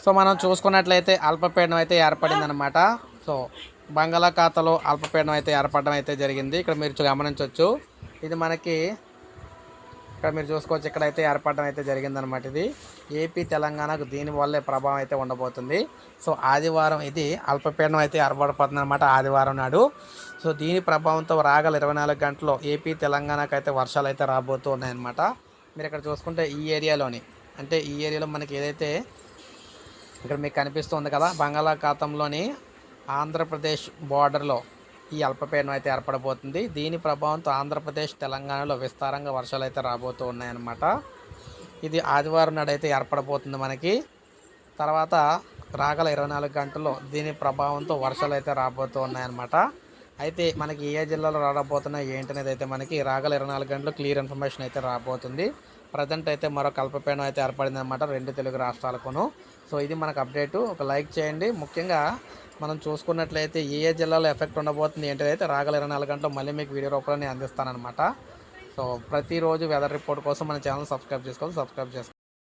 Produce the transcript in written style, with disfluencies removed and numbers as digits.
So మనం చూసుకున్నట్లయితే అల్పపీడనం అయితే ఏర్పడిందనమాట. సో బంగాళాఖాతంలో అల్పపీడనం అయితే ఏర్పడడం అయితే జరిగింది. ఇక్కడ మీరు గమనించవచ్చు. ఇది మనకి ఇక్కడ మీరు చూసుకోవచ్చు, ఇక్కడైతే ఏర్పడడం అయితే జరిగిందనమాట. ఇది ఏపీ తెలంగాణకు దీనివల్లే ప్రభావం అయితే ఉండబోతుంది. సో ఆదివారం ఇది అల్పపీడనం అయితే ఏర్పడిపోతుంది అనమాట, ఆదివారం నాడు. సో దీని ప్రభావంతో రాగల 24 గంటల్లో ఏపీ తెలంగాణకు అయితే వర్షాలు అయితే రాబోతూ ఉన్నాయన్నమాట. మీరు ఇక్కడ చూసుకుంటే ఈ ఏరియాలోని, అంటే ఈ ఏరియాలో మనకి ఏదైతే ఇక్కడ మీకు కనిపిస్తుంది కదా, బంగాళాఖాతంలోని ఆంధ్రప్రదేశ్ బార్డర్లో ఈ అల్పపీడనం అయితే ఏర్పడబోతుంది. దీని ప్రభావంతో ఆంధ్రప్రదేశ్ తెలంగాణలో విస్తారంగా వర్షాలు అయితే రాబోతూ ఉన్నాయన్నమాట. ఇది ఆదివారం నాడు అయితే ఏర్పడబోతుంది మనకి. తర్వాత రాగల 24 గంటల్లో దీని ప్రభావంతో వర్షాలు అయితే రాబోతూ ఉన్నాయన్నమాట. అయితే మనకి ఏ జిల్లాలో రాబోతున్నాయి ఏంటనేది అయితే మనకి రాగల 24 గంటలు క్లియర్ ఇన్ఫర్మేషన్ అయితే రాబోతుంది. ప్రజెంట్ అయితే మరొక అల్పపీడనం అయితే ఏర్పడింది అనమాట 2 తెలుగు రాష్ట్రాలకును. సో ఇది మనకు అప్డేటు. ఒక లైక్ చేయండి. ముఖ్యంగా మనం చూసుకున్నట్లయితే ఏ జిల్లాలో ఎఫెక్ట్ ఉండబోతుంది ఏంటైతే రాగల 24 గంటలు మళ్ళీ మీకు వీడియో రూపంలో నేను అందిస్తానమాట. సో ప్రతిరోజు వెదర్ రిపోర్ట్ కోసం మన ఛానల్ సబ్స్క్రైబ్ చేసుకోవాలి.